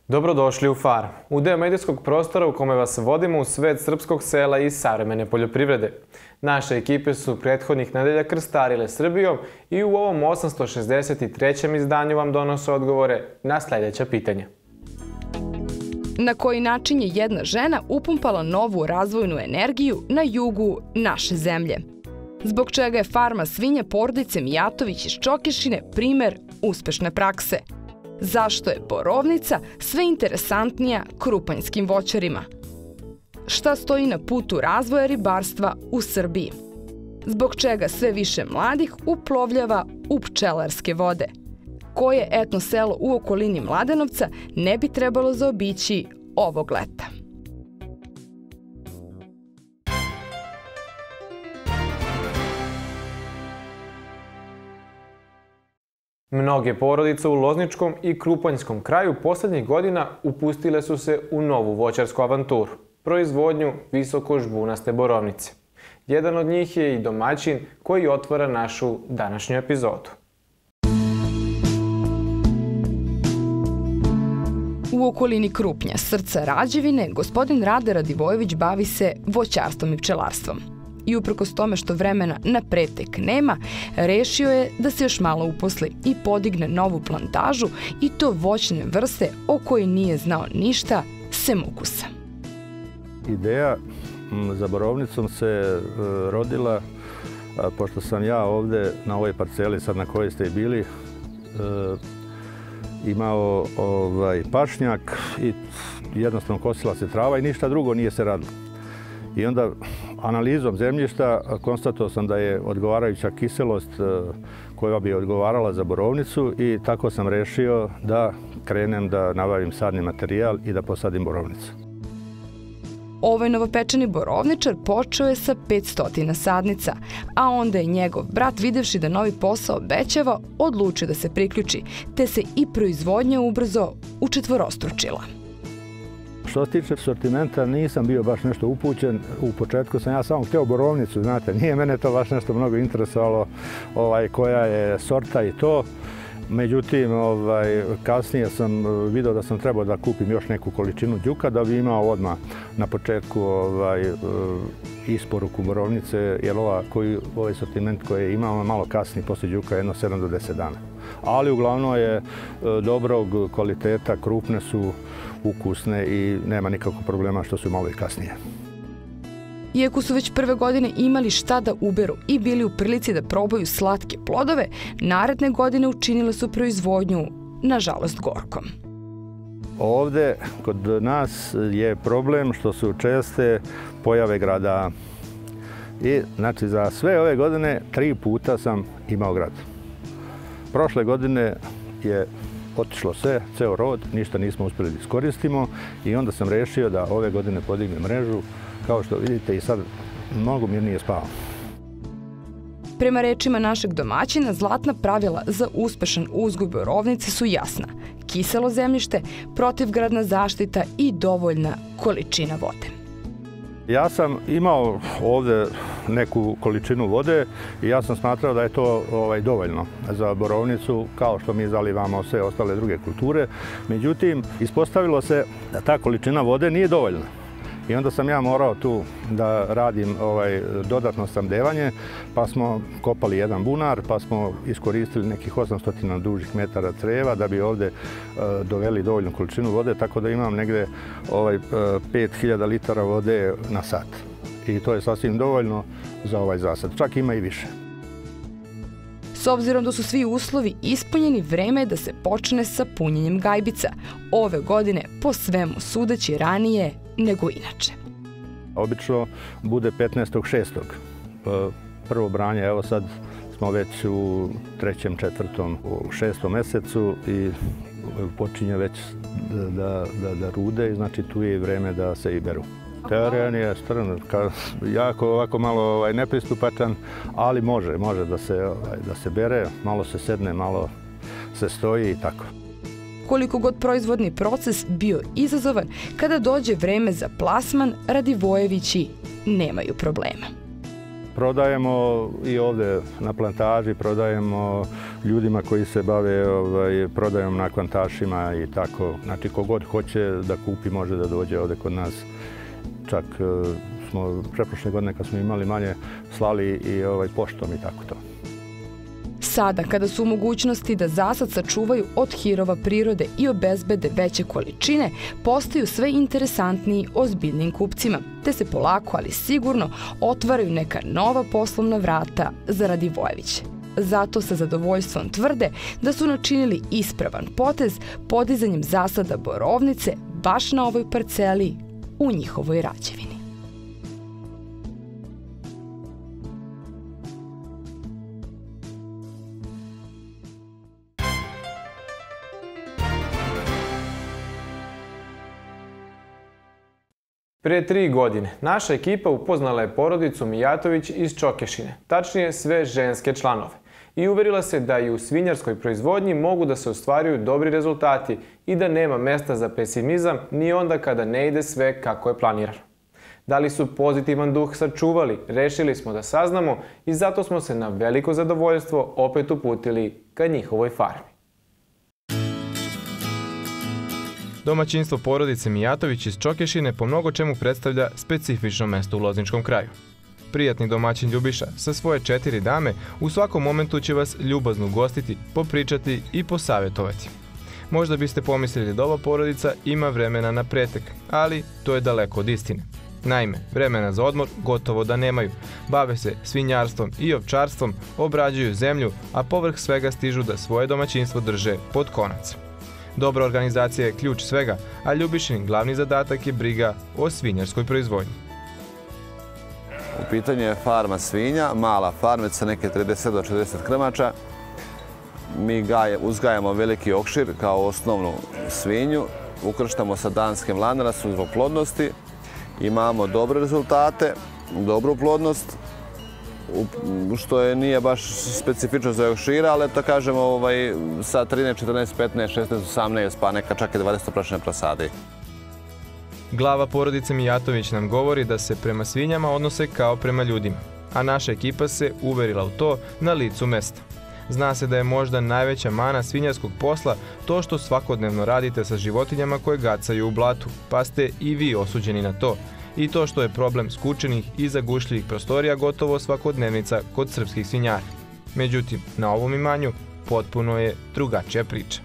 Dobrodošli u FAR, udeo medijskog prostora u kome vas vodimo u svet srpskog sela i savremene poljoprivrede. Naše ekipe su prethodnih nedelja krstarile Srbijom i u ovom 863. izdanju vam donose odgovore na sljedeća pitanja. Na koji način je jedna žena upumpala novu razvojnu energiju na jugu naše zemlje? Zbog čega je farma svinja porodice Mijatović iz Čokešine primer uspešne prakse? Zašto je borovnica sve interesantnija krupanjskim voćarima? Šta stoji na putu razvoja ribarstva u Srbiji? Zbog čega sve više mladih uplovljava u pčelarske vode? Koje etno selo u okolini Mladenovca ne bi trebalo zaobići ovog leta? Mnoge porodice u Lozničkom i Krupanjskom kraju posljednjih godina upustile su se u novu voćarsku avanturu, proizvodnju visoko žbunaste borovnice. Jedan od njih je i domaćin koji otvara našu današnju epizodu. U okolini Krupnja, srca Rađevine, gospodin Rade Radivojević bavi se voćarstvom i pčelarstvom. I uprkos tome što vremena na pretek nema, rešio je da se još malo uposli i podigne novu plantažu i to voćne vrste o kojoj nije znao ništa, sem ukusa. Ideja za borovnicom se rodila pošto sam ja ovdje na ovoj parceli sad na kojoj ste bili imao pašnjak i jednostavno kosila se trava i ništa drugo nije se radilo. I onda analizom zemljišta konstatovao sam da je odgovarajuća kiselost koja bi odgovarala za borovnicu i tako sam rešio da krenem da nabavim sadni materijal i da posadim borovnicu. Ovaj novopečeni borovničar počeo je sa 500 sadnica, a onda je njegov brat, videvši da novi posao obećava, odlučio da se priključi, te se i proizvodnja ubrzo učetvorostručila. Što se tiče sortimenta, nisam bio baš nešto upućen. U početku sam ja samo hteo borovnicu, znate, nije mene to baš nešto mnogo interesovalo koja je sorta i to. Međutim, kasnije sam vidio da sam trebao da kupim još neku količinu đuka da bi imao odmah na početku isporuku borovnice, jer ovaj sortiment koji imamo malo kasni poslije đuka, jedno 7 do 10 dana. Ali uglavnom je dobrog kvaliteta, krupne su, ukusne i nema nikakvog problema što su malo i kasnije. Iako su već prve godine imali šta da uberu i bili u prilici da probaju slatke plodove, naredne godine učinile su proizvodnju, nažalost, gorkom. Ovdje kod nas je problem što su česte pojave grada. I znači za sve ove godine 3 puta sam imao grad. Prošle godine je otišlo sve, ceo rod, ništa nismo uspjeli da iskoristimo i onda sam rešio da ove godine podignem mrežu. Kao što vidite i sad mnogo mirnije spavam. Prema rečima našeg domaćina, zlatna pravila za uspešan uzgoj borovnice su jasna. Kiselo zemljište, protivgradna zaštita i dovoljna količina vode. Ja sam imao ovdje neku količinu vode i ja sam smatrao da je to dovoljno za borovnicu, kao što mi zalivamo sve ostale druge kulture. Međutim, ispostavilo se da ta količina vode nije dovoljna. I onda sam ja morao tu da radim dodatno snabdevanje, pa smo kopali jedan bunar, pa smo iskoristili nekih 800 dužih metara creva da bi ovdje doveli dovoljnu količinu vode, tako da imam negdje 5000 litara vode na sat. I to je sasvim dovoljno za ovaj zasad, čak ima i više. S obzirom da su svi uslovi ispunjeni, vreme je da se počne sa punjenjem gajbica. Ove godine, po svemu sudeći, ranije nego inače. Obično bude 15.6. Prvo branje, evo sad smo već u 3., 4., u 6. mesecu i počinje već da rude i znači tu je i vreme da se i beru. Teren je strn, jako ovako malo nepristupačan, ali može da se bere, malo se sedne, malo se stoji i tako. Koliko god proizvodni proces bio izazovan, kada dođe vreme za plasman, Radivojevići nemaju problema. Prodajemo i ovdje na plantaži, prodajemo ljudima koji se bave prodajom na kvantašima i tako. Znači, kogod hoće da kupi može da dođe ovdje kod nas. Čak smo preprošle godine kad smo imali manje slali i poštom i tako to. Sada, kada su u mogućnosti da zasad sačuvaju od hirova prirode i obezbede veće količine, postaju sve interesantniji ozbiljnim kupcima, te se polako, ali sigurno, otvaraju neka nova poslovna vrata za Radivojeviće. Zato sa zadovoljstvom tvrde da su načinili ispravan potez podizanjem zasada borovnice baš na ovoj parceli u njihovoj Rađevini. Prije 3 godine naša ekipa upoznala je porodicu Mijatović iz Čokešine, tačnije sve ženske članove, i uverila se da i u svinjarskoj proizvodnji mogu da se ostvaruju dobri rezultati i da nema mesta za pesimizam ni onda kada ne ide sve kako je planirano. Da li su pozitivan duh sačuvali, rešili smo da saznamo i zato smo se na veliko zadovoljstvo opet uputili ka njihovoj farmi. Domaćinstvo porodice Mijatović iz Čokešine po mnogo čemu predstavlja specifično mesto u Lozničkom kraju. Prijatni domaćin Ljubiša sa svoje 4 dame u svakom momentu će vas ljubazno ugostiti, popričati i posavjetovati. Možda biste pomislili da ova porodica ima vremena na pretek, ali to je daleko od istine. Naime, vremena za odmor gotovo da nemaju. Bave se svinjarstvom i ovčarstvom, obrađuju zemlju, a povrh svega stižu da svoje domaćinstvo drže pod konac. Dobra organizacija je ključ svega, a Ljubišin glavni zadatak je briga o svinjarskoj proizvodnji. U pitanju je farma svinja, mala farmica, neke 30 do 40 krmača. Mi uzgajamo veliki okšir kao osnovnu svinju, ukrštamo sa danskim lanarasom zbog plodnosti, imamo dobre rezultate, dobru plodnost, što nije baš specifično za okšira, ali to kažemo sa 13, 14, 15, 16, 18, pa neka čak i 20 prašne prasade. Glava porodice Mijatović nam govori da se prema svinjama odnose kao prema ljudima, a naša ekipa se uverila u to na licu mesta. Zna se da je možda najveća mana svinjarskog posla to što svakodnevno radite sa životinjama koje gacaju u blatu, pa ste i vi osuđeni na to. I to što je problem skučenih i zagušljivih prostorija gotovo svakodnevnica kod srpskih svinjara. Međutim, na ovom imanju potpuno je drugačija priča.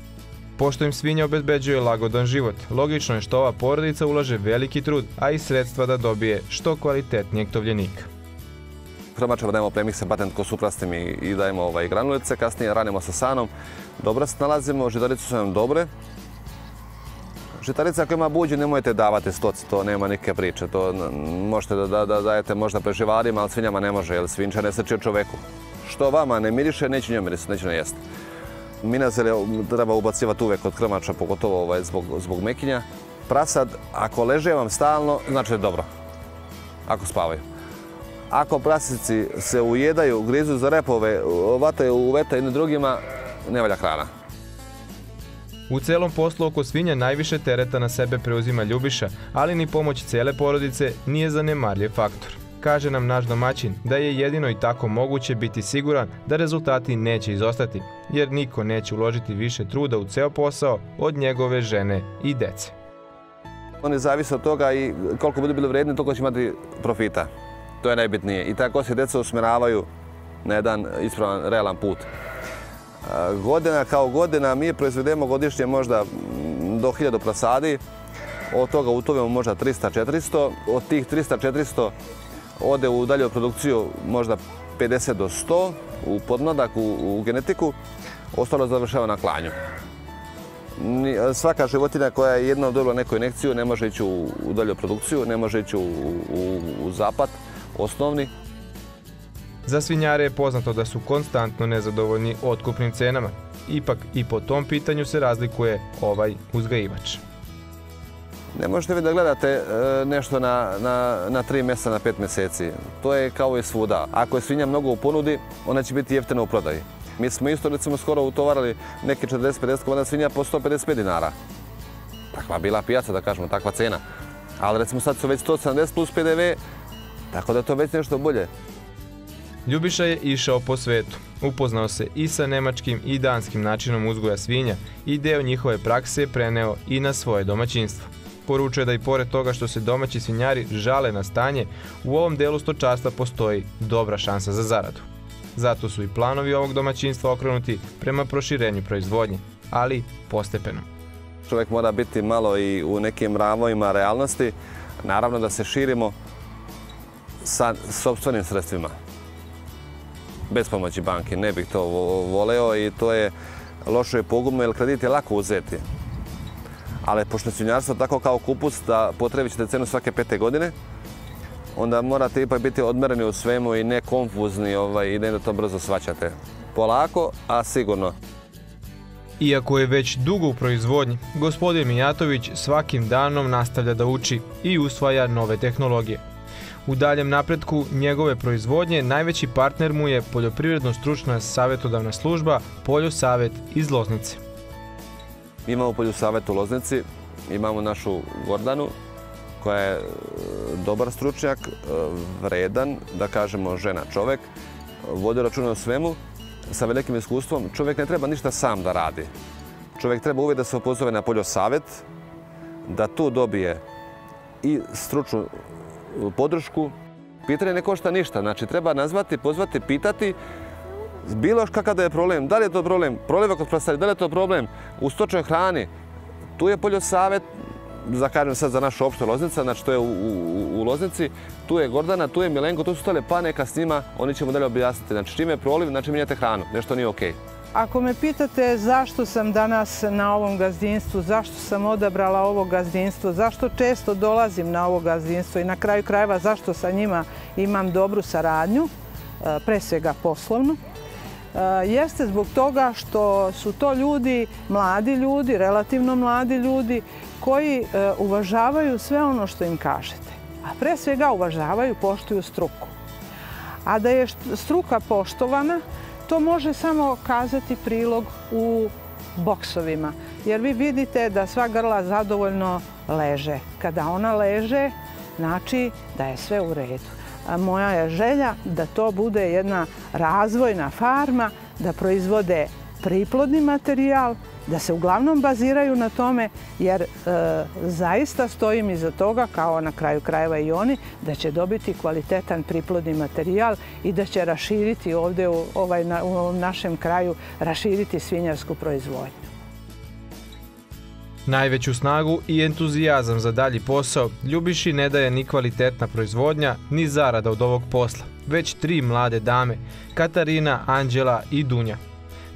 Pošto im svinja obezbeđuje lagodan život, logično je što ova porodica ulaže veliki trud, a i sredstva da dobije što kvalitetnijeg tovljenika. Krmačeva dajemo premikse patent ko suprastim i dajemo granulice, kasnije ranimo sa sanom. Dobro se nalazimo, žitarice su nam dobre. Žitarice ako ima buđu nemojte davati stoci, to nema nikakve priče. To možete da dajete možda preživarima, ali svinjama ne može, jer svinča ne srči od čoveku. Što vama ne miriše, neće njoj mirisati, neće ne jesti. Minazelje treba ubacivati uvek od krmača, pogotovo zbog mekinja. Prasad, ako leže vam stalno, znači da je dobro, ako spavaju. Ako prasici se ujedaju, grizu za repove, vataju u veta jednim drugima, ne valja hrana. U celom poslu oko svinja najviše tereta na sebe preuzima Ljubiša, ali ni pomoć cele porodice nije zanemarljiv faktor. Kaže nam naš domaćin da je jedino i tako moguće biti siguran da rezultati neće izostati, jer niko neće uložiti više truda u ceo posao od njegove žene i dece. Oni zavise od toga i koliko budu bili vredni, toliko će imati profita. To je najbitnije. I tako se djeca usmjeravaju na jedan ispravan, realan put. Godina kao godina mi proizvedemo godišnje možda do 1000 prasadi, od toga utovimo možda 300-400, od tih 300-400 ode u dalju produkciju možda 50 do 100 u podmladak, u genetiku, ostalo završava na klanju. Svaka životinja koja je jednom dobila neku injekciju ne može ići u dalju produkciju, ne može ići u zapad osnovni. Za svinjare je poznato da su konstantno nezadovoljni otkupnim cenama. Ipak i po tom pitanju se razlikuje ovaj uzgajivač. Ne možete vi da gledate nešto na 3 mjeseca, na 5 mjeseci. To je kao i svuda. Ako je svinja mnogo u ponudi, ona će biti jeftina u prodaji. Mi smo isto recimo skoro utovarali neke 40-50 komada svinja po 155 dinara. Takva bila pijaca, da kažemo, takva cena. Ali recimo sad su već 170 plus PDV, tako da je to već nešto bolje. Ljubiša je išao po svetu. Upoznao se i sa nemačkim i danskim načinom uzgoja svinja i deo njihove prakse je preneo i na svoje domaćinstvo. Poručuje da i pored toga što se domaći svinjari žale na stanje, u ovom delu stočarstva postoji dobra šansa za zaradu. Zato su i planovi ovog domaćinstva okrenuti prema proširenju proizvodnje, ali postepeno. Čovjek mora biti malo i u nekim ravojima realnosti. Naravno da se širimo sa sopstvenim sredstvima. Bez pomoći banke, ne bih to voleo i to je loše i pogubno jer kredit je lako uzeti. Ali pošto je svinjarstvo tako kao kupus da potrebit ćete cenu svake 5. godine, onda morate ipak biti odmereni u svemu i ne konfuzni i ne da to brzo shvaćate. Polako, a sigurno. Iako je već dugo u proizvodnji, gospodin Mijatović svakim danom nastavlja da uči i usvaja nove tehnologije. U daljem napretku njegove proizvodnje najveći partner mu je poljoprivredno-stručna savjetodavna služba Poljosavet iz Loznice. Imamo Poljosavet u Loznici, imamo našu Gordanu koja je dobar stručnjak, vredan, da kažemo žena čovek, vodi računa o svemu, sa velikim iskustvom. Čovjek ne treba ništa sam da radi. Čovjek treba uvijek da se opozove na Poljosavet, da tu dobije i stručnu podršku. Pitanje ne košta ništa, znači treba nazvati, pozvati, pitati bilo kakav da je problem, da li je to problem proliva kod prasari, da li je to problem u stočnoj hrani. Tu je Poljosavet, da kažem sad za našu opštu Loznica, znači to je u Loznici, tu je Gordana, tu je Milenko, tu su stale pa neka s njima, oni će mu dalje objasniti. Znači čim je proliv, znači mijenjate hranu, nešto nije okej. Ako me pitate zašto sam danas na ovom gazdinstvu, zašto sam odabrala ovo gazdinstvo, zašto često dolazim na ovo gazdinstvo i na kraju krajeva zašto sa njima imam dobru saradnju, pre svega poslovnu, jeste zbog toga što su to ljudi, mladi ljudi, relativno mladi ljudi, koji uvažavaju sve ono što im kažete. A pre svega uvažavaju, poštuju struku. A da je struka poštovana, to može samo kazati prilog u boksovima. Jer vi vidite da sva grla zadovoljno leže. Kada ona leže, znači da je sve u redu. A moja je želja da to bude jedna razvojna farma, da proizvode priplodni materijal, da se uglavnom baziraju na tome, jer zaista stojim iza toga, kao na kraju krajeva i oni, da će dobiti kvalitetan priplodni materijal i da će raširiti ovdje u našem kraju, raširiti svinjarsku proizvodnju. Najveću snagu i entuzijazam za dalji posao Ljubiši ne daje ni kvalitetna proizvodnja, ni zarada od ovog posla, već 3 mlade dame, Katarina, Anđela i Dunja.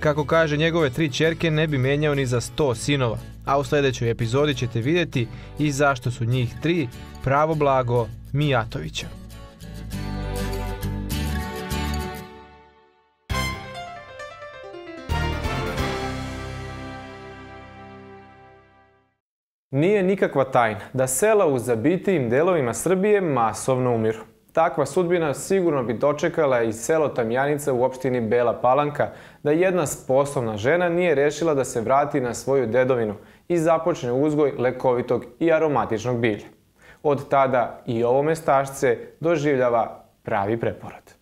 Kako kaže, njegove 3 ćerke ne bi menjao ni za 100 sinova, a u sljedećoj epizodi ćete vidjeti i zašto su njih 3 pravo blago Mijatovića. Nije nikakva tajna da sela u zabitijim delovima Srbije masovno umiru. Takva sudbina sigurno bi dočekala i selo Tamjanica u opštini Bela Palanka da jedna sposobna žena nije rešila da se vrati na svoju dedovinu i započne uzgoj lekovitog i aromatičnog bilja. Od tada i ovo mestašce doživljava pravi preporod.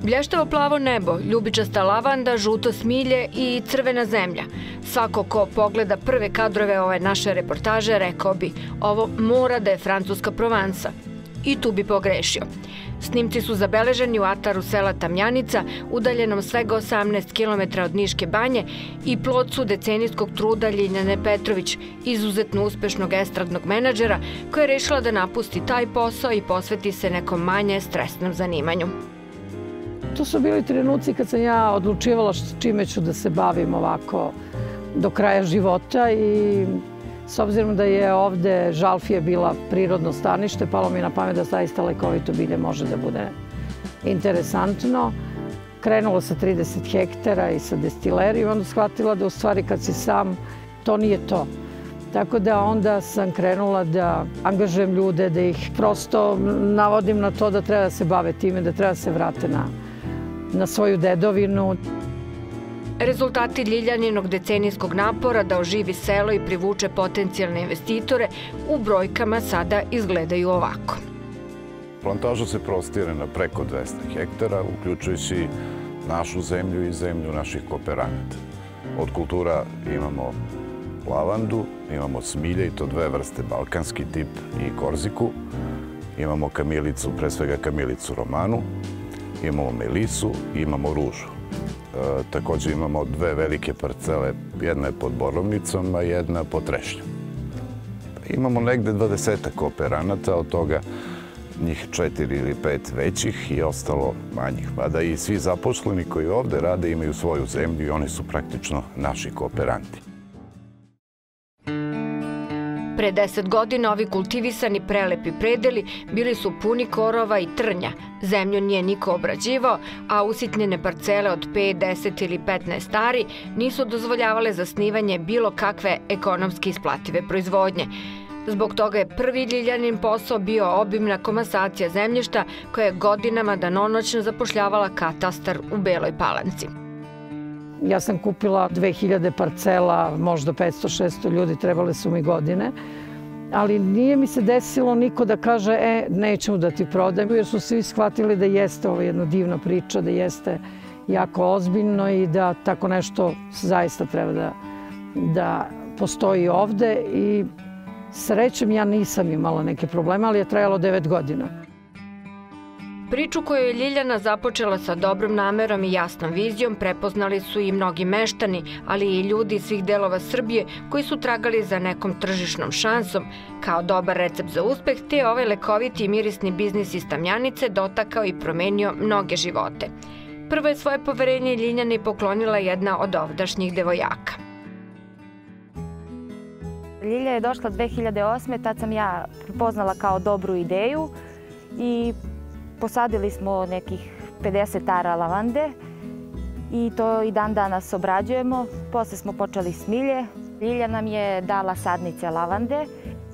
Blještavo plavo nebo, ljubičasta lavanda, žuto smilje i crvena zemlja. Svako ko pogleda prve kadrove ove naše reportaže rekao bi ovo mora da je francuska Provansa. I tu bi pogrešio. Snimci su zabeleženi u ataru sela Tamjanica, udaljenom svega 18 km od Niške banje i plod su decenijskog truda Ljiljane Petrović, izuzetno uspešnog estradnog menadžera koja je rešila da napusti taj posao i posveti se nekom manje stresnom zanimanju. To su bili trenuci kad sam ja odlučivala čime ću da se bavim ovako do kraja života i s obzirom da je ovde Žalfije bila prirodno stanište, palo mi na pamet da zaista lekovito bilje može da bude interesantno. Krenulo sa 30 hektara i sa destilerijom, onda shvatila da u stvari kad si sam, to nije to. Tako da onda sam krenula da angažujem ljude, da ih prosto navodim na to da treba da se bave time, da treba da se vrate na svoju dedovinu. Rezultati Ljiljaninog decenijskog napora da oživi selo i privuče potencijalne investitore u brojkama sada izgledaju ovako. Plantaža se prostire na preko 200 hektara, uključujući našu zemlju i zemlju naših kooperanata. Od kultura imamo lavandu, imamo smilje, i to dve vrste, balkanski tip i korziku. Imamo kamilicu, pre svega kamilicu romanu, imamo melisu i imamo ružu. Također imamo dve velike parcele, jedna je pod borovnicom, a jedna pod trešnjom. Imamo negde 20 kooperanata, od toga njih 4 ili 5 većih i ostalo manjih. Mada i svi zaposleni koji ovde rade imaju svoju zemlju i oni su praktično naši kooperanti. Pre 10 godina ovi kultivisani prelepi predeli bili su puni korova i trnja. Zemlju nije niko obrađivao, a usitnjene parcele od 5, 10 ili 15 ari nisu dozvoljavale zasnivanje bilo kakve ekonomski isplative proizvodnje. Zbog toga je prvi Ljiljanin posao bio obimna komasacija zemljišta koja je godinama danonoćno zapošljavala katastar u Beloj Palanci. Ja sam kupila 2000 parcela, možda 500-600 ljudi, trebale su mi godine, ali nije mi se desilo niko da kaže nećemo da ti prodajem, jer su svi shvatili da jeste ovo jedna divna priča, da jeste jako ozbiljno i da tako nešto zaista treba da postoji ovde. I srećem ja nisam imala neke probleme, ali je trajalo 9 godina. Priču koju je Ljiljana započela sa dobrom namerom i jasnom vizijom prepoznali su i mnogi meštani, ali i ljudi iz svih delova Srbije koji su tragali za nekom tržišnom šansom. Kao dobar recept za uspeh, te ovaj lekoviti i mirisni biznis iz Tamjanice dotakao i promenio mnoge živote. Prvo je svoje poverenje Ljiljani poklonila jedna od ovdašnjih devojaka. Ljilja je došla 2008. Tad sam ja prepoznala kao dobru ideju i posadili smo nekih 50 ara lavande i to i dan danas obrađujemo. Posle smo počeli smilje. Ljilja nam je dala sadnice lavande.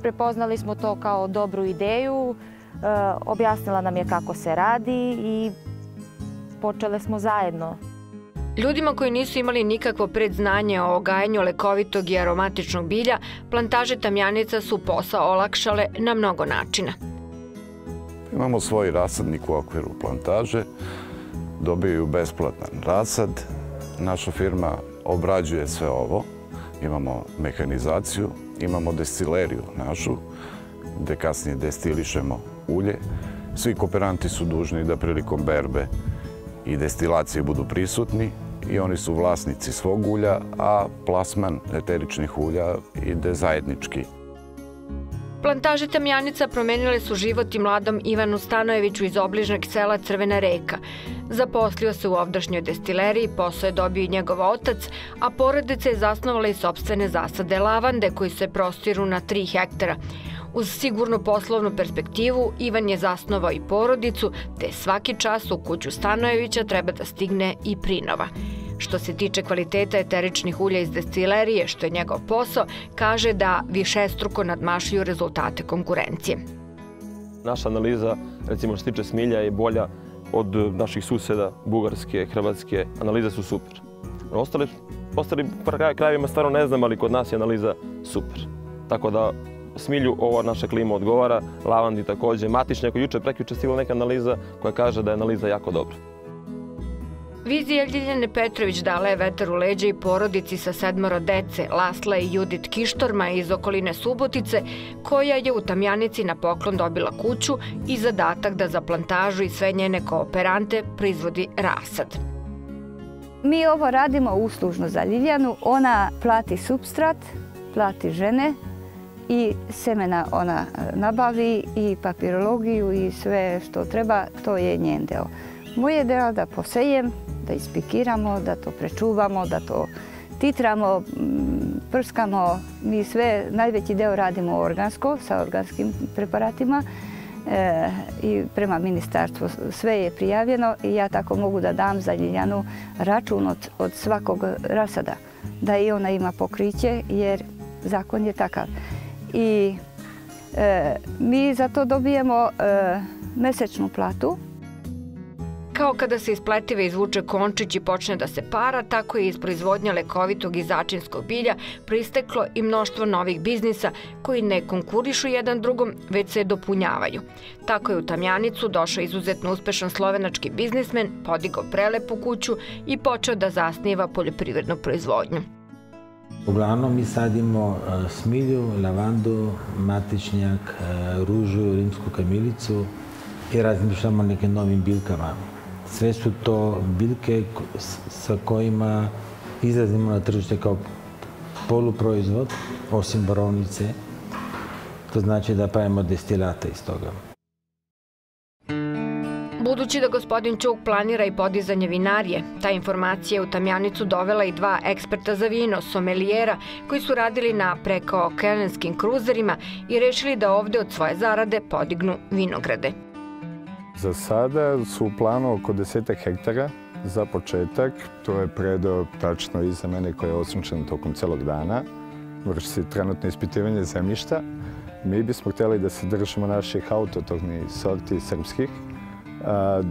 Prepoznali smo to kao dobru ideju, objasnila nam je kako se radi i počele smo zajedno. Ljudima koji nisu imali nikakvo predznanje o gajanju lekovitog i aromatičnog bilja, plantaže Tamjanica su posao olakšale na mnogo načina. Imamo svoj rasadnik u okviru plantaže, dobiju besplatan rasad. Naša firma obrađuje sve ovo. Imamo mehanizaciju, imamo destileriju našu, gde kasnije destilišemo ulje. Svi kooperanti su dužni da prilikom berbe i destilacije budu prisutni i oni su vlasnici svog ulja, a plasman eteričnih ulja ide zajednički. Plantaže Tamjanica promenile su život i mladom Ivanu Stanojeviću iz obližnjeg sela Crvena Reka. Zaposlio se u ovdašnjoj destileriji, posao je dobio i njegov otac, a porodica je zasnovala i sopstvene zasade lavande koji se prostiru na 3 hektara. Uz sigurnu poslovnu perspektivu, Ivan je zasnovao i porodicu, te svaki čas u kuću Stanojevića treba da stigne i prinova. Što se tiče kvaliteta eteričnih ulja iz destilerije, što je njegov posao, kaže da višestruko nadmašuju rezultate konkurencije. Naša analiza, recimo što se tiče smilja, je bolja od naših suseda, Bugarske, Hrvatske. Analize su super. Ostalim krajevima stvarno ne znam, ali kod nas je analiza super. Tako da smilju ova naša klima odgovara, lavandi takođe, matičnjako. Prekjuče stigla neka analiza koja kaže da je analiza jako dobra. Vizija Ljiljane Petrović dala je vetar u leđa i porodici sa 7 dece, Lasla i Judit Kištorma iz okoline Subotice, koja je u Tamjanici na poklon dobila kuću i zadatak da za plantažu i sve njene kooperante proizvodi rasad. Mi ovo radimo uslužno za Ljiljanu. Ona plati supstrat, plati žene i semena ona nabavi i papirologiju i sve što treba, to je njen deo. Moj je deo da posejem, da ispikiramo, da to prečuvamo, da to titramo, prskamo. Mi sve, najveći deo radimo organsko, sa organskim preparatima i prema ministarstvu sve je prijavljeno i ja tako mogu da dam za Ljiljanu račun od svakog rasada, da i ona ima pokriće jer zakon je takav. I mi za to dobijemo mesečnu platu. Kao kada se iz pletive izvuče končić i počne da se para, tako je iz proizvodnja lekovitog i začinskog bilja proisteklo i mnoštvo novih biznisa koji ne konkurišu jedan drugom, već se dopunjavaju. Tako je u Tamjanicu došao izuzetno uspešan slovenački biznismen, podigao prelepu kuću i počeo da zasniva poljoprivrednu proizvodnju. Uglavnom mi sadimo smilju, lavandu, matičnjak, ružu, rimsku kamilicu i razmišljamo o nekim novim biljkama. Sve su to biljke sa kojima izlazimo na tržište kao poluproizvod, osim borovnice. To znači da pravimo destilate iz toga. Budući da gospodin Ćuk planira i podizanje vinarije, ta informacija je u Tamjanicu dovela i dva eksperta za vino, somelijera, koji su radili na prekookeanskim kruzerima i rešili da ovde od svoje zarade podignu vinograde. Za sada su u planu oko 10 hektara za početak. To je predao tačno iza mene koja je osunčena tokom celog dana. Vrši se trenutno ispitivanje zemljišta. Mi bismo htjeli da se držimo naših autotohnih sorti srpskih.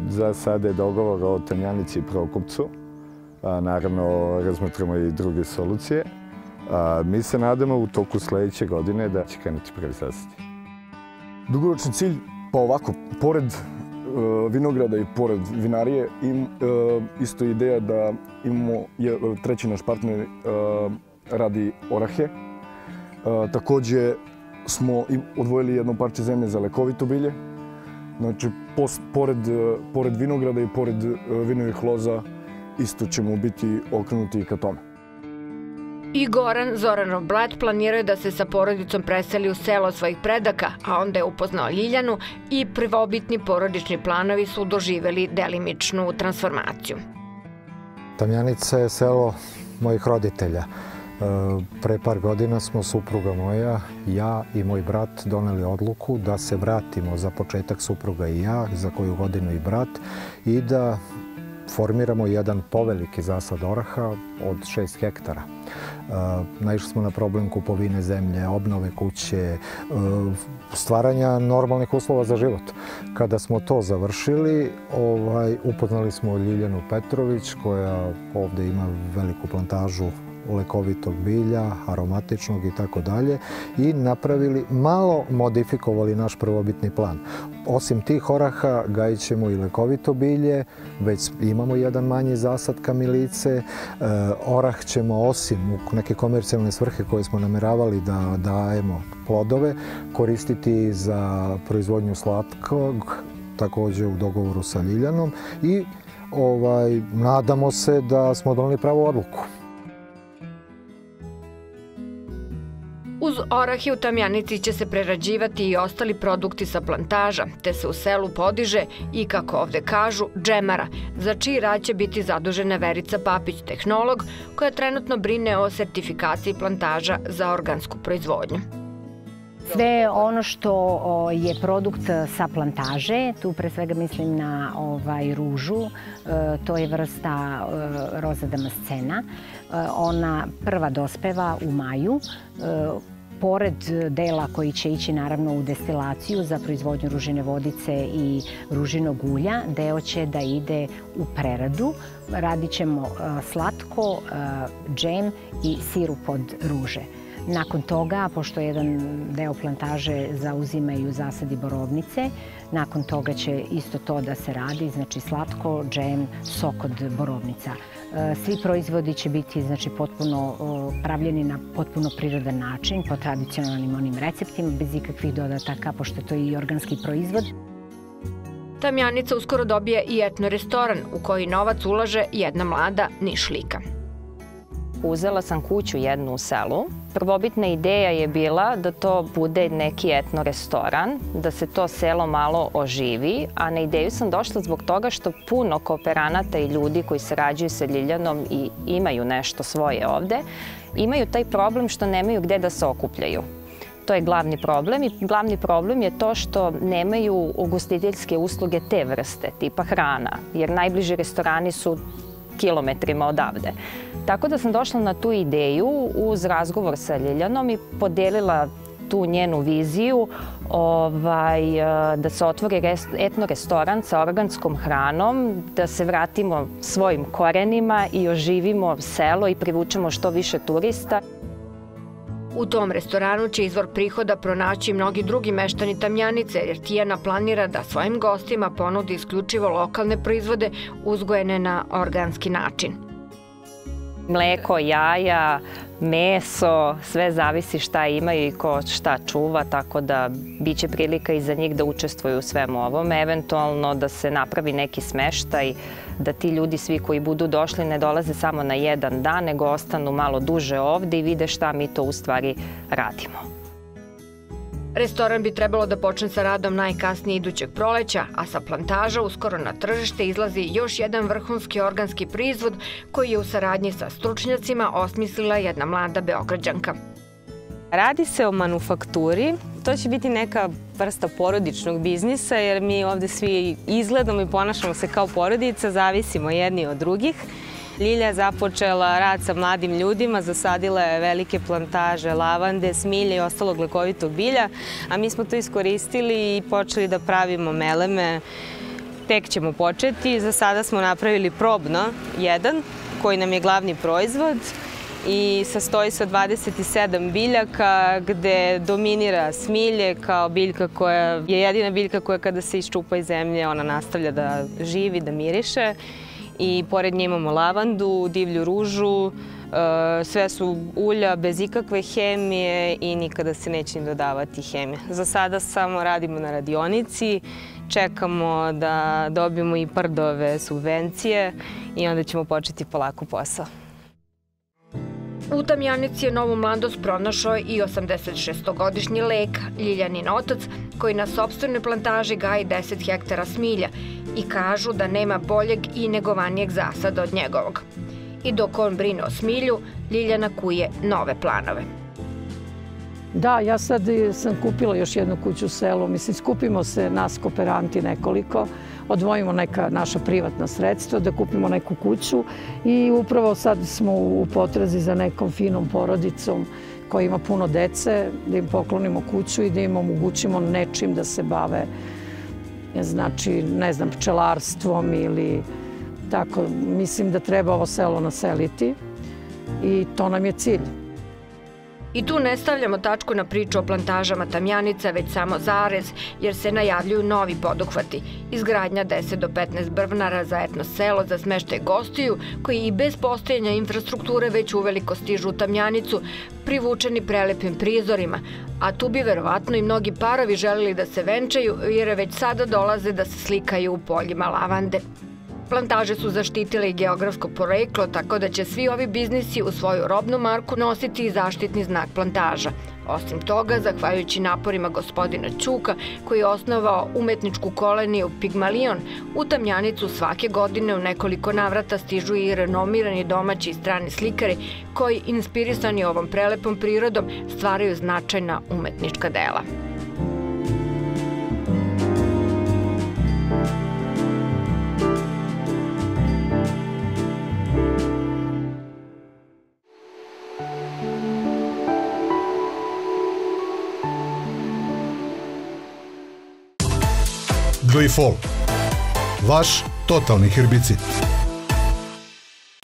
Za sada je dogovor o Tamjanici i Prokupcu. Naravno, razmotrimo i druge solucije. Mi se nadamo u toku sledeće godine da će krenuti prvi zasadi. Dugoročni cilj, pa ovako, pored vinograda i pored vinarije, isto ideja da imamo, treći naš partner radi orahe. Takođe smo odvojili jedno parče zemlje za lekovito bilje. Znači, pored vinograda i pored vinovih loza isto ćemo biti okrenuti i ka tome. I Goran Zoranov Blat planirao je da se sa porodicom preseli u selo svojih predaka, a onda je upoznao Ljiljanu i prvobitni porodični planovi su doživeli delimičnu transformaciju. Tamjanica je selo mojih roditelja. Pre par godina smo supruga moja, ja i moj brat doneli odluku da se vratimo za početak supruga i ja, za koju godinu i brat, i da formiramo jedan poveliki zasad oraha od 6 hektara. Naišli smo na problem kupovine zemlje, obnove kuće, stvaranja normalnih uslova za život. Kada smo to završili, upoznali smo Ljiljanu Petrović, koja ovde ima veliku plantažu lekovitog bilja, aromatičnog i tako dalje, i napravili, malo modifikovali naš prvobitni plan. Osim tih oraha gajit ćemo i lekovito bilje, već imamo jedan manji zasad kamilice. Orah ćemo, osim u neke komercijalne svrhe koje smo nameravali da dajemo plodove, koristiti za proizvodnju slatkog, takođe u dogovoru sa Ljiljanom, i nadamo se da smo doneli pravu odluku. Uz orahe u Tamjanici će se prerađivati i ostali produkti sa plantaža, te se u selu podiže i, kako ovde kažu, džemara, za čiji rad će biti zadužena Verica Papić, tehnolog, koja trenutno brine o sertifikaciji plantaža za organsku proizvodnju. Sve ono što je produkt sa plantaže, tu pre svega mislim na ružu, to je vrsta Rosa Damascena. Ona prva dospeva u maju. Pored dela koji će ići naravno u destilaciju za proizvodnju ružine vodice i ružinog ulja, deo će da ide u preradu. Radit ćemo slatko, džem i sirup od ruže. Nakon toga, pošto jedan deo plantaže zauzimaju zasadi borovnice, nakon toga će isto to da se radi, znači slatko, džem, sok od borovnica. Svi proizvodi će biti potpuno pravljeni na potpuno prirodan način, po tradicionalnim onim receptima, bez ikakvih dodataka, pošto je to i organski proizvod. Tamjanica uskoro dobije i etno restoran u koji novac ulaže jedna mlada Nišlika. Uzela sam kuću jednu u selu. Prvobitna ideja je bila da to bude neki etno restoran, da se to selo malo oživi, a na ideju sam došla zbog toga što puno kooperanata i ljudi koji sarađuju sa Ljiljanom i imaju nešto svoje ovde, imaju taj problem što nemaju gde da se okupljaju. To je glavni problem i glavni problem je to što nemaju ugostiteljske usluge te vrste, tipa hrana, jer najbliži restorani su kilometrima odavde. Tako da sam došla na tu ideju uz razgovor sa Ljiljanom i podelila tu njenu viziju da se otvori etno-restoran sa organskom hranom, da se vratimo svojim korenima i oživimo selo i privučemo što više turista. U tom restoranu će izvor prihoda pronaći mnogi drugi meštani Tamjanice, jer Tijana planira da svojim gostima ponudi isključivo lokalne proizvode uzgojene na organski način. Mleko, jaja, meso, sve zavisi šta imaju i ko šta čuva, tako da biće prilika i za njih da učestvuju u svemu ovom. Eventualno da se napravi neki smeštaj, da ti ljudi svi koji budu došli ne dolaze samo na jedan dan, nego ostanu malo duže ovde i vide šta mi to u stvari radimo. Restoran bi trebalo da počne sa radom najkasnije idućeg proleća, a sa plantaža uskoro na tržište izlazi još jedan vrhunski organski proizvod koji je u saradnji sa stručnjacima osmislila jedna mlada Beograđanka. Radi se o manufakturi. To će biti neka vrsta porodičnog biznisa, jer mi ovde svi izgledamo i ponašamo se kao porodica, zavisimo jedni od drugih. Ljilja je započela rad sa mladim ljudima, zasadila je velike plantaže lavande, smilje i ostalog lekovitog bilja, a mi smo to iskoristili i počeli da pravimo meleme. Tek ćemo početi. Za sada smo napravili probno jedan, koji nam je glavni proizvod i sastoji se od 27 biljaka, gde dominira smilje kao biljka koja je jedina biljka koja kada se iščupa iz zemlje, ona nastavlja da živi, da miriše. I pored nje imamo lavandu, divlju ružu, sve su ulja bez ikakve hemije i nikada se neće im dodavati hemija. Za sada samo radimo na radionici, čekamo da dobijemo i pardove subvencije i onda ćemo početi polako posao. U Tamjanici je novu mladost pronašao i 86-godišnji Leka, Ljiljanin otac, koji na sopstvenoj plantaži gaji 10 hektara smilja i kažu da nema boljeg i negovanijeg zasada od njegovog. I dok on brine o smilju, Ljiljana kuje nove planove. Da, ja sad sam kupila još jednu kuću u selu. Mislim, skupimo se nas kooperanti nekoliko, odvojimo neka naša privatna sredstva, da kupimo neku kuću i upravo sad smo u potrazi za nekom finom porodicom koja ima puno dece, da im poklonimo kuću i da im omogućimo nečim da se bave, znači, ne znam, pčelarstvom ili tako. Mislim da treba ovo selo naseliti i to nam je cilj. I tu ne stavljamo tačku na priču o plantažama Tamjanica, već samo zarez, jer se najavljuju novi poduhvati. Izgradnja 10 do 15 brvnara za etno selo za smeštaj gostiju, koji i bez postojanja infrastrukture već uveliko stižu u Tamjanicu, privučeni prelepim prizorima. A tu bi verovatno i mnogi parovi želeli da se venčaju, jer već sada dolaze da se slikaju u poljima lavande. Plantaže su zaštitile i geografsko poreklo, tako da će svi ovi biznisi u svoju robnu marku nositi i zaštitni znak plantaža. Osim toga, zahvaljujući naporima gospodina Ćuka, koji je osnovao umetničku koloniju Pigmalion, u Tamjanicu svake godine u nekoliko navrata stižu i renomirani domaći i strani slikari koji, inspirisani ovom prelepom prirodom, stvaraju značajna umetnička dela. Joyfol, vaš totalni herbicid.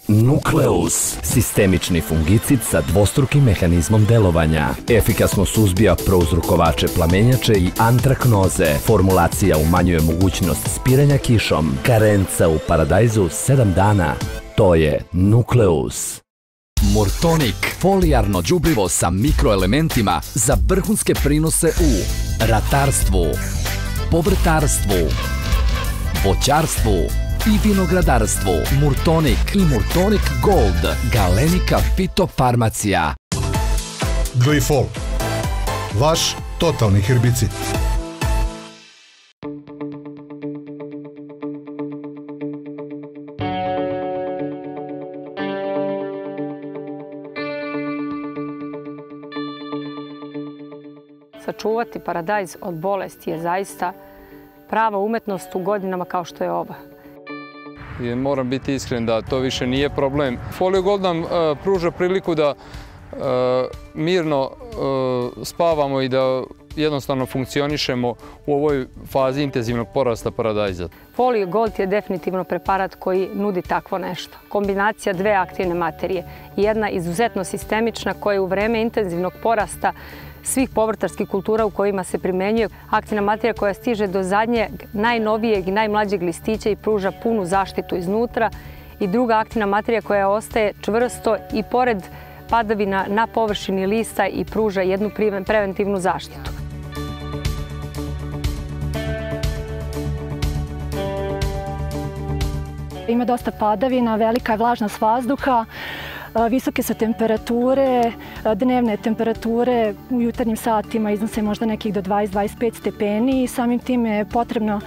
Nukleus, sistemični fungicid sa dvostrukim mehanizmom delovanja. Efikasno suzbija prouzrokovače plamenjače i antraknoze. Formulacija umanjuje mogućnost spiranja kišom. Karenca u paradajzu 7 dana. To je Nukleus. Murtonik, folijarno đubrivo sa mikroelementima za vrhunske prinose u ratarstvu, povrtarstvu, voćarstvu i vinogradarstvu. Murtonik i Murtonik Gold, Galenika fitofarmacija. Joyfol, vaš totalni herbicid. Sačuvati paradajz od bolesti je zaista prava umetnost u godinama kao što je ova. Moram biti iskren da to više nije problem. Folio Gold nam pruža priliku da mirno spavamo i da jednostavno funkcionišemo u ovoj fazi intenzivnog porasta paradajza. Folio Gold je definitivno preparat koji nudi takvo nešto. Kombinacija dve aktivne materije. Jedna izuzetno sistemična koja u vreme intenzivnog porasta svih povrtarskih kultura u kojima se primenjuje aktivna materija koja stiže do zadnjeg, najnovijeg i najmlađeg listića i pruža punu zaštitu iznutra, i druga aktivna materija koja ostaje čvrsto i pored padavina na površini lista i pruža jednu preventivnu zaštitu. Ima dosta padavina, velika je vlažnost vazduha, visoke su temperature, dnevne temperature u jutarnjim satima iznose možda nekih do 20-25 stepeni i samim tim je potrebno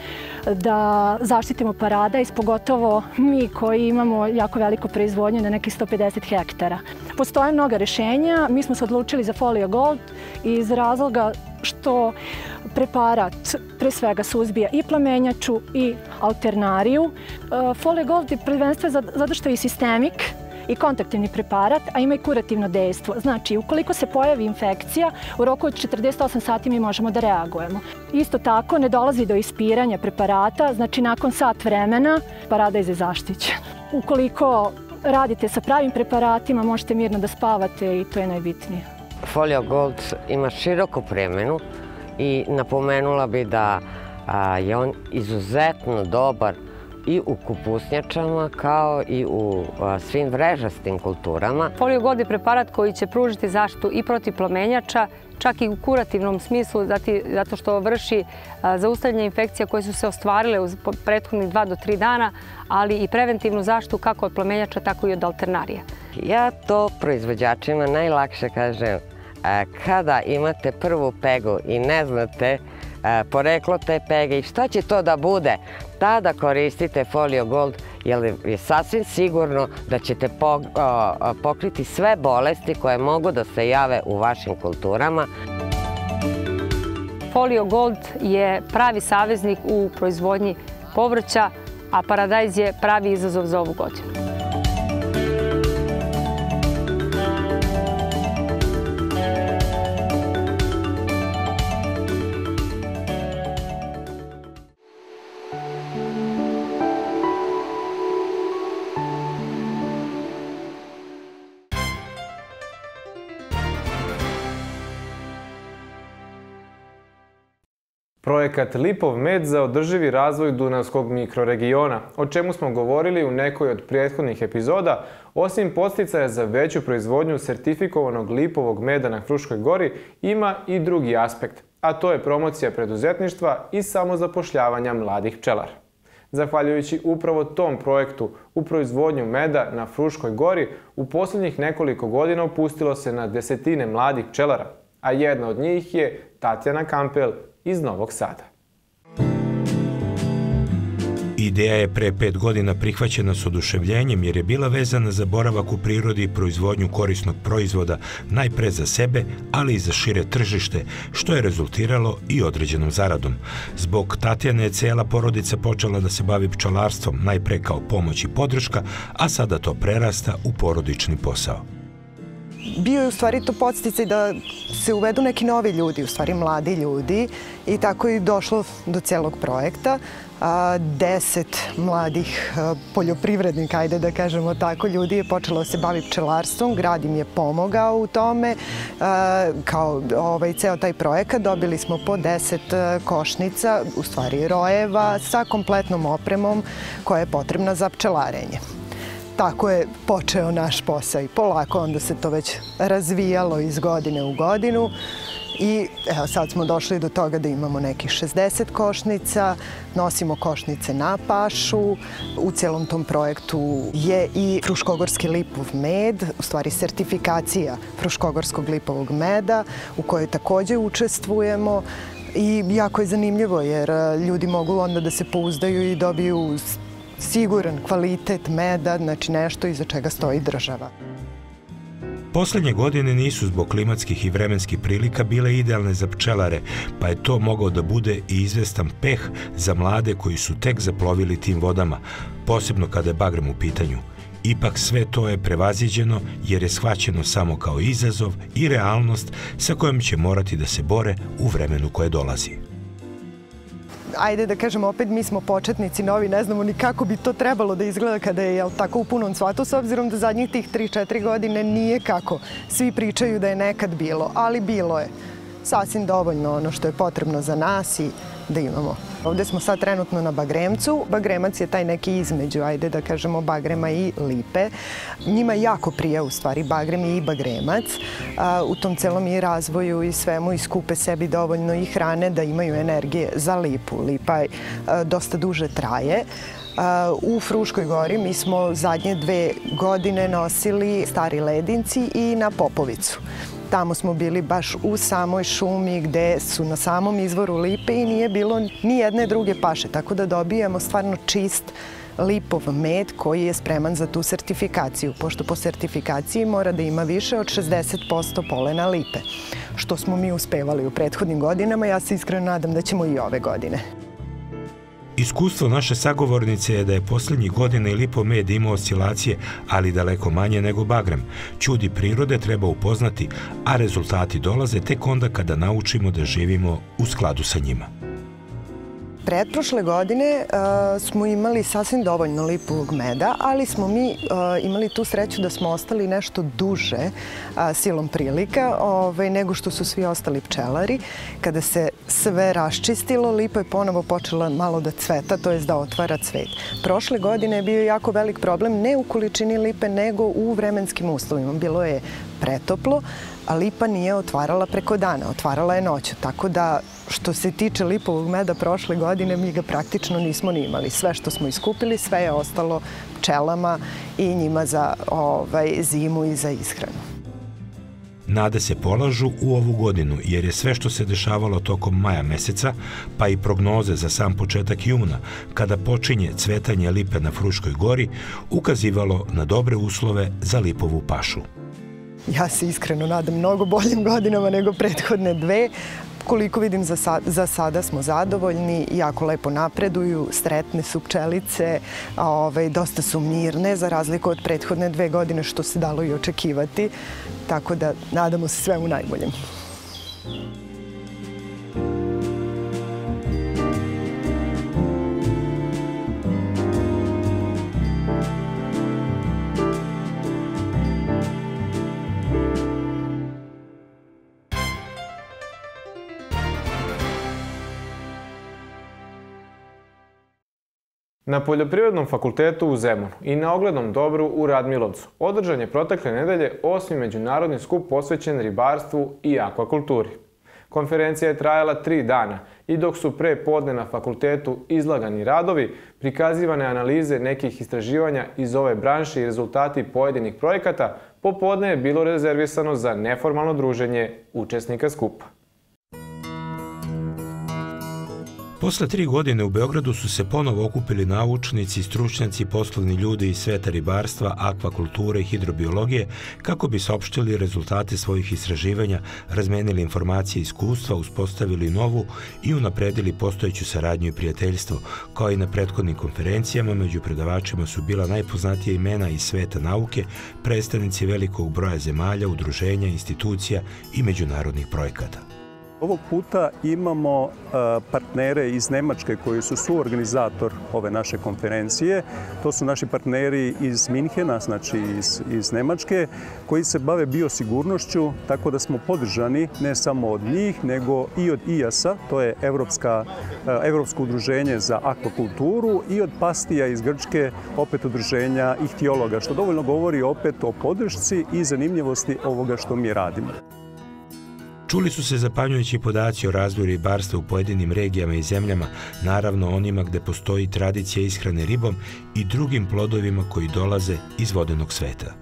da zaštitimo paradajz, pogotovo mi koji imamo jako veliku proizvodnju na nekih 150 hektara. Postoje mnoga rešenja, mi smo se odlučili za Folio Gold iz razloga što preparat pre svega suzbija i plamenjaču i alternariju. Folio Gold je prvenstveno zato što je sistemik i kontaktivni preparat, a ima i kurativno dejstvo. Znači, ukoliko se pojavi infekcija, u roku od 48 sati mi možemo da reagujemo. Isto tako, ne dolazi do ispiranja preparata, znači nakon sat vremena paradajz je zaštićen. Ukoliko radite sa pravim preparatima, možete mirno da spavate i to je najbitnije. Folio Gold ima široku primjenu i napomenula bi da je on izuzetno dobar i u kupusnjačama kao i u svim vrežastim kulturama. Folio Gold je preparat koji će pružiti zaštitu i protiv plamenjača, čak i u kurativnom smislu, zato što vrši zaustavljanje infekcija koje su se ostvarile u prethodnih 2 do 3 dana, ali i preventivnu zaštitu kako od plamenjača, tako i od alternarija. Ja to proizvođačima najlakše kažem, kada imate prvu pegu i ne znate poreklo te pege i šta će to da bude, tada koristite Folio Gold jer je sasvim sigurno da ćete pokriti sve bolesti koje mogu da se jave u vašim kulturama. Folio Gold je pravi saveznik u proizvodnji povrća, a paradajz je pravi izazov za ovu godinu. Projekat Lipov med za održivi razvoj Dunavskog mikroregiona, o čemu smo govorili u nekoj od prethodnih epizoda, osim podsticaja za veću proizvodnju sertifikovanog lipovog meda na Fruškoj gori, ima i drugi aspekt, a to je promocija preduzetništva i samozapošljavanja mladih pčelara. Zahvaljujući upravo tom projektu u proizvodnju meda na Fruškoj gori, u posljednjih nekoliko godina upustilo se na desetine mladih pčelara, a jedna od njih je Tatjana Kampel iz Novog Sada. Ideja je pre 5 godina prihvaćena s oduševljenjem jer je bila vezana za boravak u prirodi i proizvodnju korisnog proizvoda najpre za sebe, ali i za šire tržište, što je rezultiralo i određenom zaradom. Zbog Tatjane je cijela porodica počela da se bavi pčelarstvom, najpre kao pomoć i podrška, a sada to prerasta u porodični posao. Bio je u stvari to podsticaj da se uvedu neki novi ljudi, u stvari mladi ljudi, i tako je došlo do celog projekta. 10 mladih poljoprivrednika, ajde da kažemo tako, ljudi je počelo da se bavi pčelarstvom, grad im je pomogao u tome. Kao ceo taj projekat dobili smo po 10 košnica, u stvari rojeva, sa kompletnom opremom koja je potrebna za pčelarenje. Tako je počeo naš posao i polako onda se to već razvijalo iz godine u godinu i evo sad smo došli do toga da imamo nekih 60 košnica, nosimo košnice na pašu. U celom tom projektu je i Fruškogorski lipov med, u stvari sertifikacija Fruškogorskog lipovog meda u kojoj takođe učestvujemo. I jako je zanimljivo jer ljudi mogu onda da se pouzdaju i dobiju siguran kvalitet meda, znači nešto iza čega stoji država. Poslednje godine nisu zbog klimatskih i vremenskih prilika bile idealne za pčelare, pa je to mogao da bude i izvestan peh za mlade koji su tek zaplovili tim vodama, posebno kada je bagrem u pitanju. Ipak sve to je prevaziđeno jer je shvaćeno samo kao izazov i realnost sa kojom će morati da se bore u vremenu koje dolazi. Ajde da kažem, opet mi smo početnici novi, ne znamo ni kako bi to trebalo da izgleda kada je tako u punom cvatu, s obzirom da zadnjih tih 3-4 godine nije kako. Svi pričaju da je nekad bilo, ali bilo je sasvim dovoljno ono što je potrebno za nas i da imamo. Ovde smo sad trenutno na bagremcu. Bagremac je taj neki između, ajde da kažemo, bagrema i lipe. Njima jako prija u stvari bagrem i bagremac. U tom celom i razvoju i svemu i skupe sebi dovoljno i hrane da imaju energije za lipu. Lipa dosta duže traje. U Fruškoj gori mi smo zadnje 2 godine nosili Stari Ledinci i na Popovicu. Tamo smo bili baš u samoj šumi gde su na samom izvoru lipe i nije bilo ni jedne druge paše, tako da dobijamo stvarno čist lipov med koji je spreman za tu sertifikaciju, pošto po sertifikaciji mora da ima više od 60% polena lipe, što smo mi uspevali u prethodnim godinama. Ja se iskreno nadam da ćemo i ove godine. Iskustvo naše sagovornice je da je posljednjih godina i lipov med imao oscilacije, ali daleko manje nego bagrem. Čudi prirode treba upoznati, a rezultati dolaze tek onda kada naučimo da živimo u skladu sa njima. Pretprošle godine smo imali sasvim dovoljno lipovog meda, ali smo mi imali tu sreću da smo ostali nešto duže silom prilika nego što su svi ostali pčelari. Kada se sve raščistilo, lipa je ponovo počela malo da cveta, to je da otvara cvet. Prošle godine je bio jako velik problem ne u količini lipe, nego u vremenskim uslovima. Bilo je pretoplo, a lipa nije otvarala preko dana, otvarala je noću. Tako da, što se tiče lipovog meda prošle godine, mi ga praktično nismo ni imali. Sve što smo iskupili, sve je ostalo pčelama i njima za zimu i za ishranu. Nade se polažu u ovu godinu, jer je sve što se dešavalo tokom maja meseca, pa i prognoze za sam početak juna, kada počinje cvetanje lipe na Fruškoj gori, ukazivalo na dobre uslove za lipovu pašu. Ja se iskreno nadam mnogo boljim godinama nego prethodne 2. Koliko vidim, za sada smo zadovoljni, jako lepo napreduju, sretne su pčelice, dosta su mirne, za razliku od prethodne 2 godine, što se dalo i očekivati. Tako da nadamo se svemu najboljem. Na Poljoprivrednom fakultetu u Zemunu i na oglednom dobru u Radmilovcu održan je protekle nedelje 8. međunarodni skup posvećen ribarstvu i akvakulturi. Konferencija je trajala 3 dana i dok su pre podne na fakultetu izlagani radovi, prikazivane analize nekih istraživanja iz ove branše i rezultati pojedinih projekata, popodne je bilo rezervisano za neformalno druženje učesnika skupa. Posle 3 godine u Beogradu su se ponovo okupili naučnici, stručnjaci, poslovni ljudi iz sveta ribarstva, akvakulture i hidrobiologije kako bi saopštili rezultate svojih istraživanja, razmenili informacije i iskustva, uspostavili novu i unapredili postojeću saradnju i prijateljstvo. Kao i na prethodnim konferencijama, među predavačima su bila najpoznatija imena iz sveta nauke, predstavnici velikog broja zemalja, udruženja, institucija i međunarodnih projekata. Ovog puta imamo partnere iz Nemačke koji su suorganizator ove naše konferencije. To su naši partneri iz Minhena, znači iz Nemačke, koji se bave biosigurnošću, tako da smo podržani ne samo od njih, nego i od IAS-a, to je Evropsko udruženje za akvakulturu, i od Pastija iz Grčke, opet udruženja ihtiologa, što dovoljno govori opet o podršci i zanimljivosti ovoga što mi radimo. Čuli su se zapanjujući podaci o razvoju ribarstva u pojedinim regijama i zemljama, naravno onima gde postoji tradicija ishrane ribom i drugim plodovima koji dolaze iz vodenog sveta.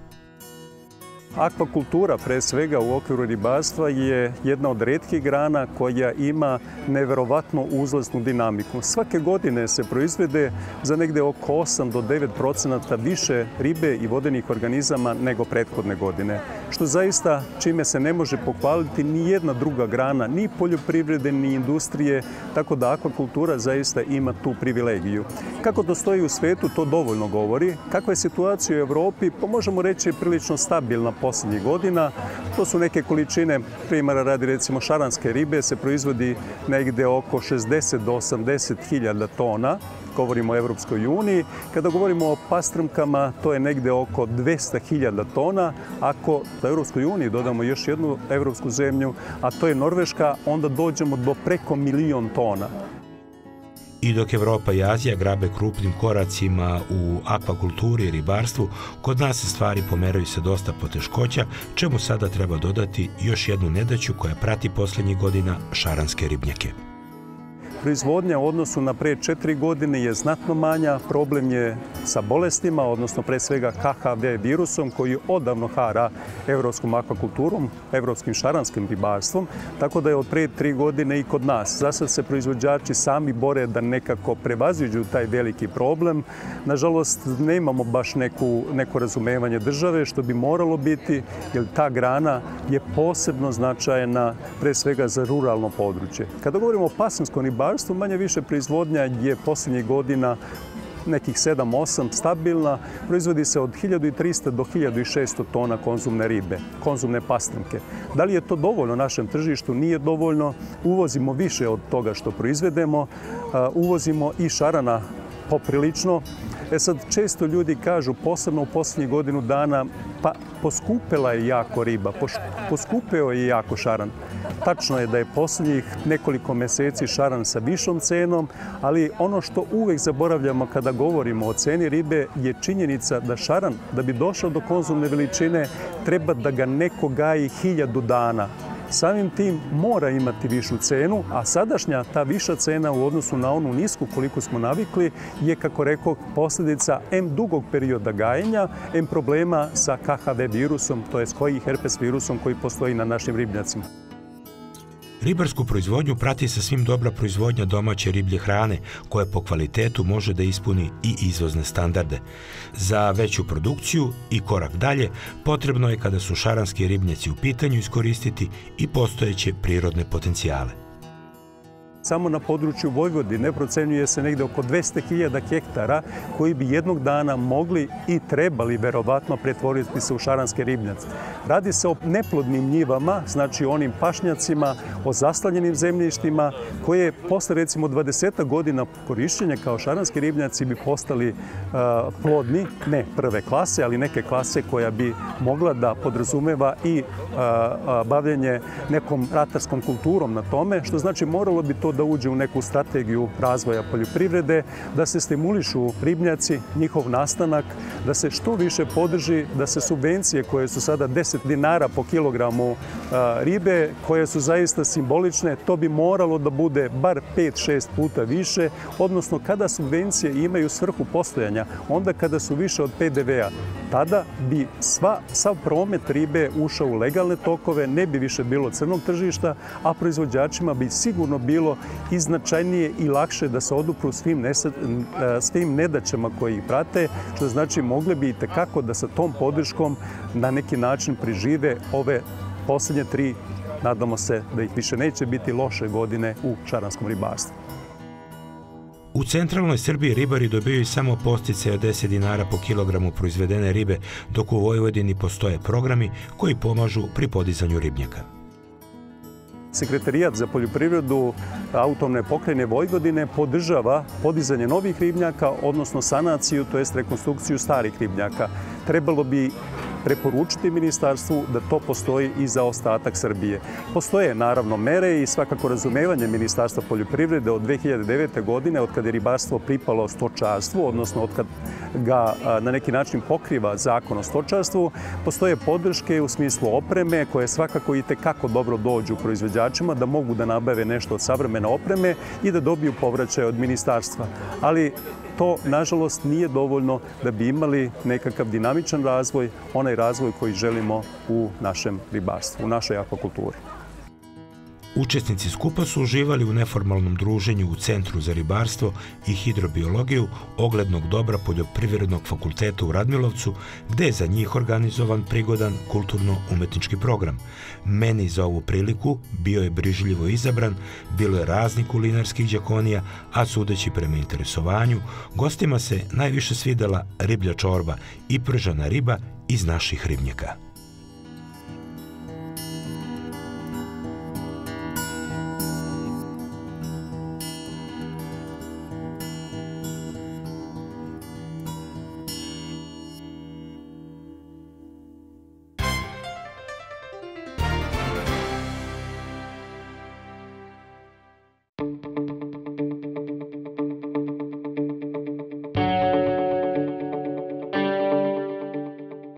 Akvakultura, pre svega u okviru ribarstva, je jedna od retkih grana koja ima neverovatno uzlaznu dinamiku. Svake godine se proizvede za negde oko 8 do 9% više ribe i vodenih organizama nego prethodne godine. Što zaista čime se ne može pohvaliti ni jedna druga grana, ni poljoprivrede, ni industrije, tako da akvakultura zaista ima tu privilegiju. Kako to stoji u svetu, to dovoljno govori. Kakva je situacija u Evropi, pa možemo reći prilično stabilna posljednjih godina. To su neke količine, primjera radi recimo šaranske ribe, se proizvodi negde oko 60 do 80 hiljada tona. Govorimo o Evropskoj uniji. Kada govorimo o pastrmkama, to je negde oko 200.000 tona. Ako za Evropskoj uniji dodamo još jednu evropsku zemlju, a to je Norveška, onda dođemo do preko 1.000.000 tona. I dok Evropa i Azija grabe krupnim koracima u akvakulturi i ribarstvu, kod nas se stvari pomeraju sa dosta poteškoća, čemu sada treba dodati još jednu nedaću koja prati posljednjih godina šaranske ribnjake. Proizvodnja u odnosu na pre 4 godine je znatno manja. Problem je sa bolestima, odnosno pre svega KHV virusom koji odavno hara evropskom akvakulturom, evropskim šaranskim ribarstvom, tako da je od pre 3 godine i kod nas. Zasad se proizvođači sami bore da nekako prevaziđu taj veliki problem. Nažalost, nemamo baš neko razumevanje države, što bi moralo biti, jer ta grana je posebno značajna pre svega za ruralno područje. Kada govorimo o pasminskom ribarstvu, manje više proizvodnja je posljednjih godina nekih 7-8 stabilna. Proizvodi se od 1300 do 1600 tona konzumne ribe, konzumne pastrmke. Da li je to dovoljno našem tržištu? Nije dovoljno. Uvozimo više od toga što proizvedemo. Uvozimo i šarana poprilično. Sad, često ljudi kažu, posebno u posljednjih godinu dana, pa poskupela je jako riba, poskupeo je jako šaran. Tačno je da je posljednjih nekoliko meseci šaran sa višom cenom, ali ono što uvek zaboravljamo kada govorimo o ceni ribe je činjenica da šaran, da bi došao do konzumne veličine, treba da ga neko gaji 1000 dana. Samim tim mora imati višu cenu, a sadašnja ta viša cena u odnosu na onu nisku koliko smo navikli je, kako rekao, posljedica M dugog perioda gajenja, M problema sa KHV virusom, to je koji herpes virusom koji postoji na našim ribnjacima. Ribarsku proizvodnju prati sa svim dobra proizvodnja domaće riblje hrane, koja po kvalitetu može da ispuni i izvozne standarde. Za veću produkciju i korak dalje potrebno je, kada su šaranski ribnjaci u pitanju, iskoristiti i postojeće prirodne potencijale. Samo na području Vojvodine procenjuje se negde oko 200.000 hektara koji bi jednog dana mogli i trebali verovatno pretvoriti se u šaranske ribnjace. Radi se o neplodnim njivama, znači onim pašnjacima, o zaslanjenim zemljištima koje posle recimo 20 godina korišćenja kao šaranski ribnjaci bi postali plodni, ne prve klase, ali neke klase koja bi mogla da podrazumeva i bavljenje nekom ratarskom kulturom na tome, što znači moralo bi to da uđe u neku strategiju razvoja poljoprivrede, da se stimulišu ribnjaci, njihov nastanak, da se što više podrži, da se subvencije koje su sada 10 dinara po kilogramu ribe, koje su zaista simbolične, to bi moralo da bude bar 5-6 puta više, odnosno kada subvencije imaju svrhu postojanja, onda kada su više od PDV-a, tada bi sav promet ribe ušao u legalne tokove, ne bi više bilo crnog tržišta, a proizvođačima bi sigurno bilo i značajnije i lakše da se odupru svim nedaćama koji ih prate, što znači mogli bi i tekako da sa tom podrškom na neki način prežive ove posljednje 3, nadamo se da ih više neće biti, loše godine u šaranskom ribarstvu. U centralnoj Srbiji ribari dobijaju samo podsticaje od 10 dinara po kilogramu proizvedene ribe, dok u Vojvodini postoje programi koji pomažu pri podizanju ribnjaka. Sekretarijat za poljoprivredu autonomne pokrajine Vojvodine podržava podizanje novih ribnjaka, odnosno sanaciju, to jest rekonstrukciju starih ribnjaka. Trebalo bi preporučiti ministarstvu da to postoji i za ostatak Srbije. Postoje naravno mere i svakako razumevanje Ministarstva poljoprivrede od 2009. godine, od kada je ribarstvo pripalo stočarstvu, odnosno od kada ga na neki način pokriva zakon o stočarstvu. Postoje podrške u smislu opreme koje svakako i tekako dobro dođu proizvođačima da mogu da nabave nešto od savremene opreme i da dobiju povraćaj od ministarstva. Ali to, nažalost, nije dovoljno da bi imali nekakav dinamičan razvoj, onaj razvoj koji želimo u našem ribarstvu, u našoj akvakulturi. Učesnici skupa su uživali u neformalnom druženju u Centru za ribarstvo i hidrobiologiju oglednog dobra Poljoprivrednog fakulteta u Radmilovcu, gde je za njih organizovan prigodan kulturno-umetnički program. Meni za ovu priliku bio je brižljivo izabran, bilo je raznih kulinarskih đakonija, a sudeći prema interesovanju, gostima se najviše svidela riblja čorba i pržana riba iz naših ribnjaka.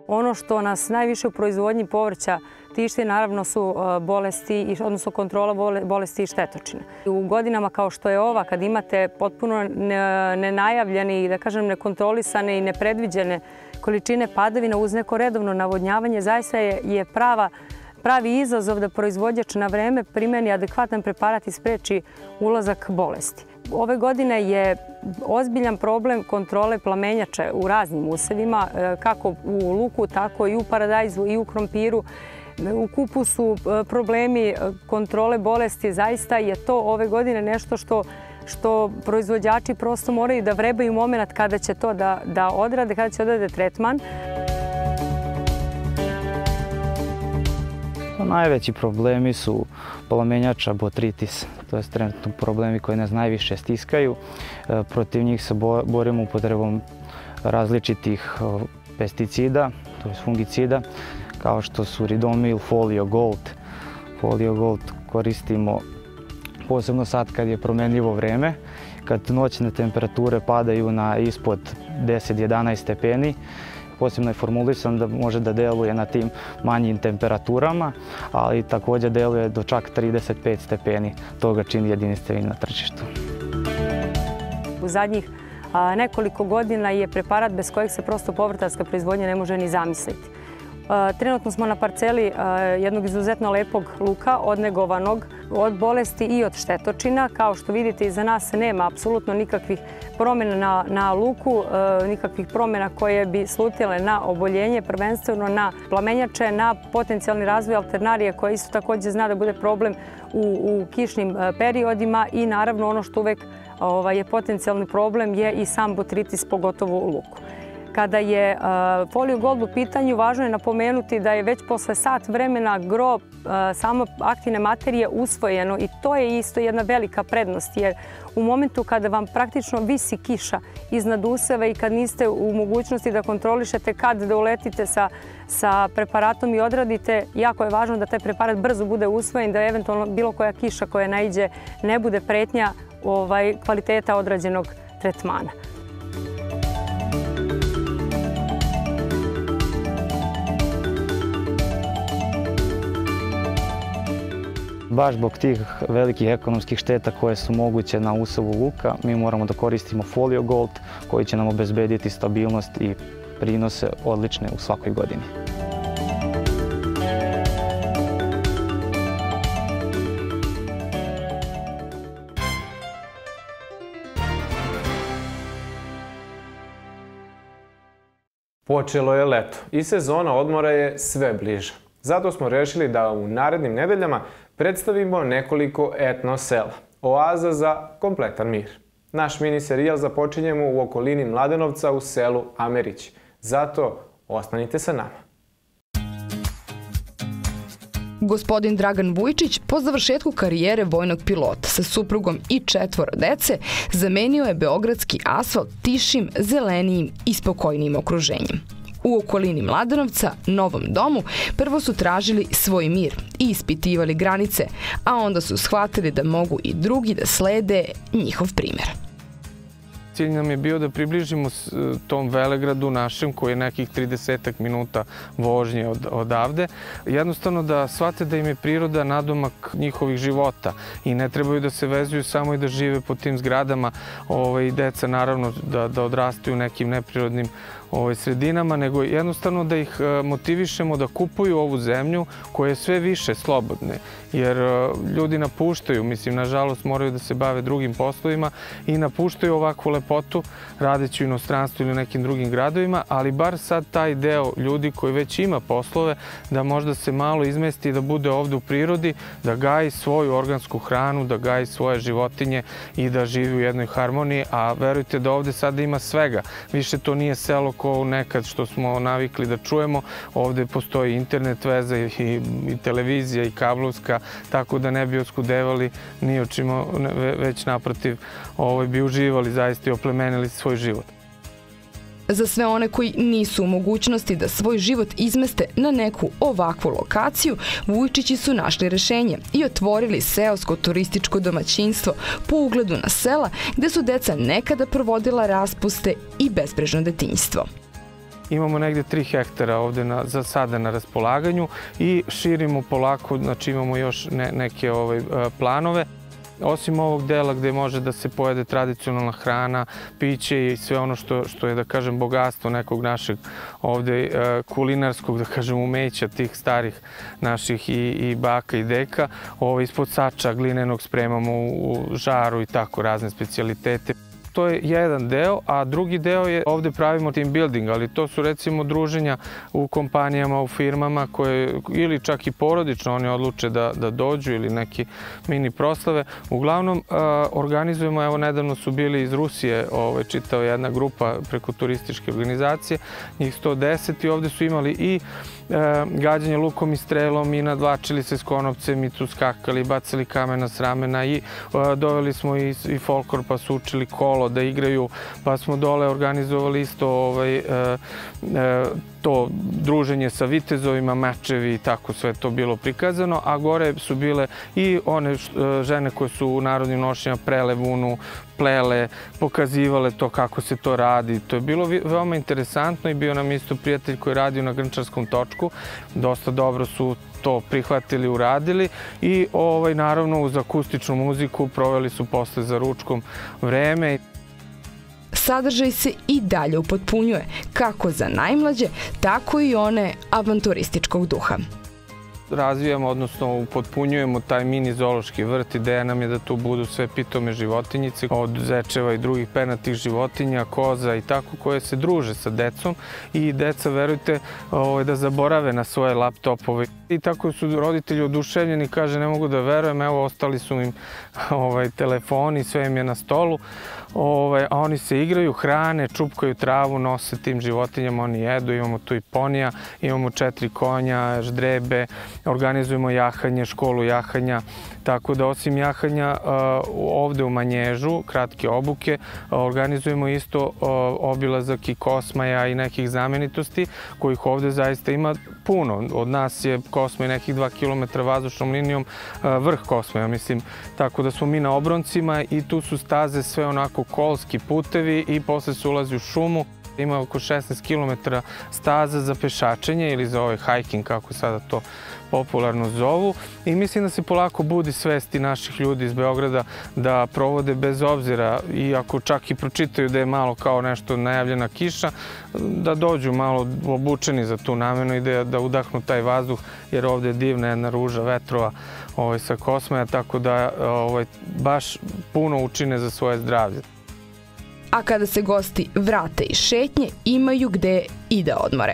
Ono što nas najviše u proizvodnji povrća tišti naravno su bolesti, odnosno kontrola bolesti i štetočina. U godinama kao što je ova, kad imate potpuno nenajavljene i da kažem nekontrolisane i nepredviđene količine padavina uz neko redovno navodnjavanje, zaista je pravi izazov da proizvođač na vreme primeni adekvatan preparat i spreči ulazak bolesti. Ove godine je ozbiljan problem kontrole plamenjače u raznim usevima, kako u luku, tako i u paradajzu i u krompiru. U kupusu problemi kontrole bolesti, zaista je to ove godine nešto što proizvođači prosto moraju da vrebaju moment kada će to da odrade, kada će odrade tretman. Najveći problemi su plamenjača botritis, to je trenutno problemi koji nas najviše stiskaju. Protiv njih se borimo upotrebom različitih pesticida, to je fungicida, kao što su Ridomil, Folio Gold. Folio Gold koristimo posebno sad kad je promenljivo vreme, kad noćne temperature padaju na ispod 10-11 stepeni. Posebno je formulisan da može da deluje na tim manjim temperaturama, ali također deluje do čak 35 stepeni. To ga čini jedinstvenim na tržištu. U zadnjih nekoliko godina je preparat bez kojeg se prosto povrtarska proizvodnja ne može ni zamisliti. Trenutno smo na parceli jednog izuzetno lepog luka, odnegovanog od bolesti i od štetočina. Kao što vidite, iza nas nema apsolutno nikakvih promjena na luku, nikakvih promjena koje bi slutile na oboljenje, prvenstveno na plamenjače, na potencijalni razvoj alternarije koje isto također zna da bude problem u kišnim periodima i naravno ono što uvek je potencijalni problem je i sam botritis, pogotovo u luku. Kada je Folio Gold u pitanju, važno je napomenuti da je već posle sat vremena gro samo aktivne materije usvojeno i to je isto jedna velika prednost, jer u momentu kada vam praktično visi kiša iznad useva i kad niste u mogućnosti da kontrolišete kad da uletite sa preparatom i odradite, jako je važno da taj preparat brzo bude usvojen, da eventualno bilo koja kiša koja naiđe ne bude pretnja kvaliteta odrađenog tretmana. Baš zbog tih velikih ekonomskih šteta koje su moguće na usevu luka, mi moramo da koristimo Folio Gold koji će nam obezbediti stabilnost i prinose odlične u svakoj godini. Počelo je leto i sezona odmora je sve bliža. Zato smo rešili da u narednim nedeljama predstavimo nekoliko etno sela, oaza za kompletan mir. Naš mini serijal započinjemo u okolini Mladenovca u selu Amerić. Zato ostanite sa nama. Gospodin Dragan Vujčić po završetku karijere vojnog pilota sa suprugom i 4 dece zamenio je beogradski asfalt tišim, zelenijim i spokojnijim okruženjem. U okolini Mladenovca, novom domu, prvo su tražili svoj mir i ispitivali granice, a onda su shvatili da mogu i drugi da slede njihov primjer. cilj nam je bio da približimo tom Velegradu našem, koji je nekih 30 minuta vožnje odavde, jednostavno da shvate da im je priroda nadomak njihovih života i ne trebaju da se vezuju samo i da žive po tim zgradama i deca naravno da odrastaju u nekim neprirodnim sredinama, nego jednostavno da ih motivišemo da kupuju ovu zemlju koja je sve više slobodne, jer ljudi napuštaju, mislim, nažalost moraju da se bave drugim poslovima i napuštaju ovakvu lepotu radeći u inostranstvu ili nekim drugim gradovima, ali bar sad taj deo ljudi koji već ima poslove da možda se malo izmesti i da bude ovde u prirodi, da gaji svoju organsku hranu, da gaji svoje životinje i da živi u jednoj harmoniji, a verujte da ovde sada ima svega. Više to nije selo kao nekad što smo navikli da čujemo. Ovde postoji internet veza i televizija i kablovska, tako da ne bi oskudevali ni o čemu, već naprotiv bi uživali zaista i oplemenili svoj život. Za sve one koji nisu u mogućnosti da svoj život izmeste na neku ovakvu lokaciju, Vujčići su našli rešenje i otvorili seosko turističko domaćinstvo po ugledu na sela gde su deca nekada provodila raspuste i bezbrižno detinjstvo. Imamo negde 3 hektara ovde za sada na raspolaganju i širimo polako, znači imamo još neke planove. Osim ovog dela gde može da se pojede tradicionalna hrana, piće i sve ono što je, da kažem, bogatstvo nekog našeg ovde kulinarskog, da kažem, umeća tih starih naših i baka i deka, ispod sača glinenog spremamo u žaru i tako razne specijalitete. To je jedan deo, a drugi deo je ovde pravimo team building, ali to su recimo druženja u kompanijama, u firmama koje ili čak i porodično oni odluče da dođu ili neki mini proslave. Uglavnom organizujemo, evo nedavno su bili iz Rusije, čitao jedna grupa preko turističke organizacije, njih 110 i ovde su imali i gađanje lukom i strelom i nadvlačili se s konopcem i tu skakali, bacali kamena s ramena i doveli smo i folklor pa su učili kolo da igraju, pa smo dole organizovali isto to druženje sa vitezovima, mečevi i tako sve to bilo prikazano, a gore su bile i one žene koje su u narodnim nošnjama prele vunu, plele, pokazivale to kako se to radi. To je bilo veoma interesantno i bio nam isto prijatelj koji je radio na Grnčarskom točku. Dosta dobro su to prihvatili, uradili i naravno uz akustičnu muziku proveli su posle za ručkom vreme. Sadržaj se i dalje upotpunjuje, kako za najmlađe, tako i one avanturističkog duha. Razvijamo, odnosno upotpunjujemo taj mini zoološki vrt. Ideja nam je da tu budu sve pitome životinjice, od zečeva i drugih pernatih životinja, koza i tako, koje se druže sa decom i deca, verujte, da zaborave na svoje laptopove. I tako su roditelji oduševljeni, kaže, ne mogu da verujem, evo, ostali su im telefoni, sve im je na stolu, a oni se igraju, hrane, čupkaju travu, nose tim životinjama, oni jedu, imamo tu i ponija, imamo 4 konja, ždrebe, organizujemo jahanje, školu jahanja, tako da osim jahanja ovde u Manježu, kratke obuke, organizujemo isto obilazak i Kosmaja i nekih znamenitosti, kojih ovde zaista ima puno. Od nas je Kosmaj nekih 2 km vazdušnom linijom, vrh Kosmaja, mislim, tako da smo mi na obroncima i tu su staze sve onako kolski putevi i posle se ulazi u šumu. Ima oko 16 km staza za pešačenje ili za hiking, kako sada to popularno zovu. I mislim da se polako budi svesti naših ljudi iz Beograda da provode bez obzira, i ako čak i pročitaju da je malo kao nešto najavljena kiša, da dođu malo obučeni za tu namenu i da udahnu taj vazduh, jer ovde je divna jedna ruža vetrova sa Kosmaja, tako da baš puno učine za svoje zdravlje. A kada se gosti vrate iz šetnje, imaju gde i da odmore.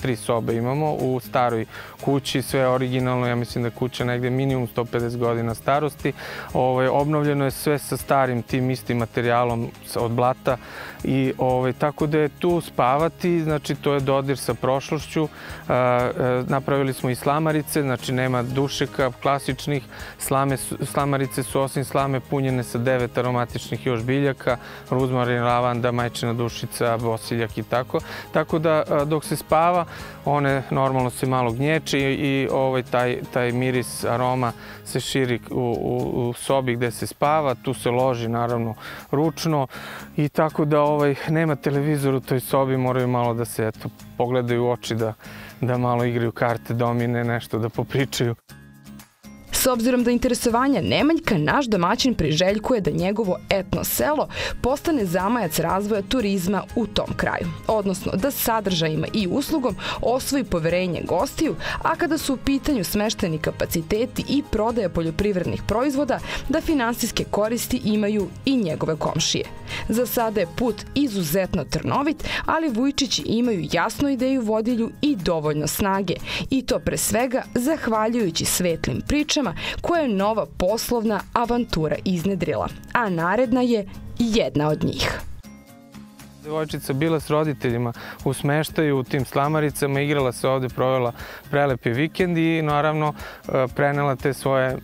3 sobe imamo u staroj kući, sve originalno, ja mislim da je kuća negde minimum 150 godina starosti. Obnovljeno je sve sa starim tim istim materijalom od blata i tako da je tu spavati, znači to je dodir sa prošlošću. Napravili smo i slamarice, znači nema dušeka klasičnih. Slamarice su osim slame punjene sa 9 aromatičnih još biljaka, ruzmarin, lavanda, majčina dušica, bosiljak i tako. Tako da dok se spava, one normalno se malo gnječi i taj miris, aroma se širi u sobi gde se spava, tu se loži naravno ručno i tako da nema televizor u toj sobi, moraju malo da se pogledaju u oči, da malo igraju karte, domine, nešto da popričaju. S obzirom da interesovanja Nemanjka, naš domaćin priželjkuje da njegovo etno selo postane zamajac razvoja turizma u tom kraju, odnosno da sadržajima i uslugom osvoji poverenje gostiju, a kada su u pitanju smešteni kapaciteti i prodaja poljoprivrednih proizvoda, da finansijske koristi imaju i njegove komšije. Za sada je put izuzetno trnovit, ali Vujčići imaju jasnu ideju vodilju i dovoljno snage, i to pre svega zahvaljujući svetlim pričama koja je nova poslovna avantura iznedrila, a naredna je jedna od njih. Devojčica bila s roditeljima u smeštaju u tim slamaricama, igrala se ovde, provela prelepi vikend i naravno prenela te svoje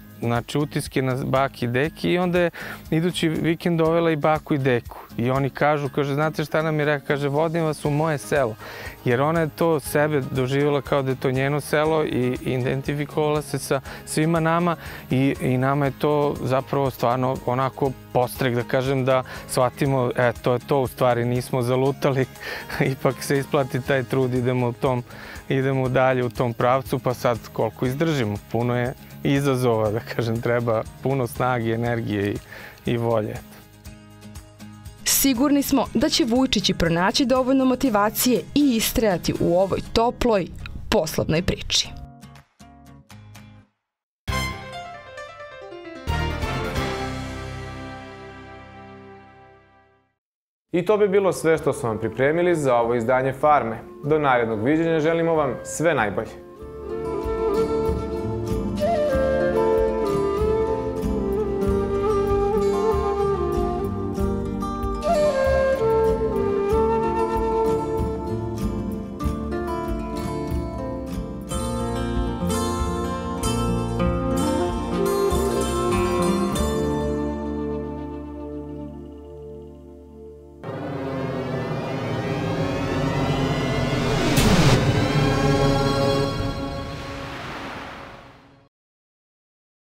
utiske na baki i deki i onda je idući vikend dovela i baku i deku. I oni kažu, znate šta nam je rekao, kaže, vodim vas u moje selo. Jer ona je to sebe doživjela kao da je to njeno selo i identifikovala se sa svima nama i nama je to zapravo stvarno onako postrek, da kažem, da shvatimo, to je to, u stvari nismo zalutali, ipak se isplati taj trud, idemo dalje u tom pravcu, pa sad koliko izdržimo, puno je izazova, da kažem, treba puno snage, energije i volje. Sigurni smo da će Vujčići pronaći dovoljno motivacije i istrajati u ovoj toploj poslovnoj priči. I to bi bilo sve što smo vam pripremili za ovo izdanje Farme. Do narednog viđenja želimo vam sve najbolje.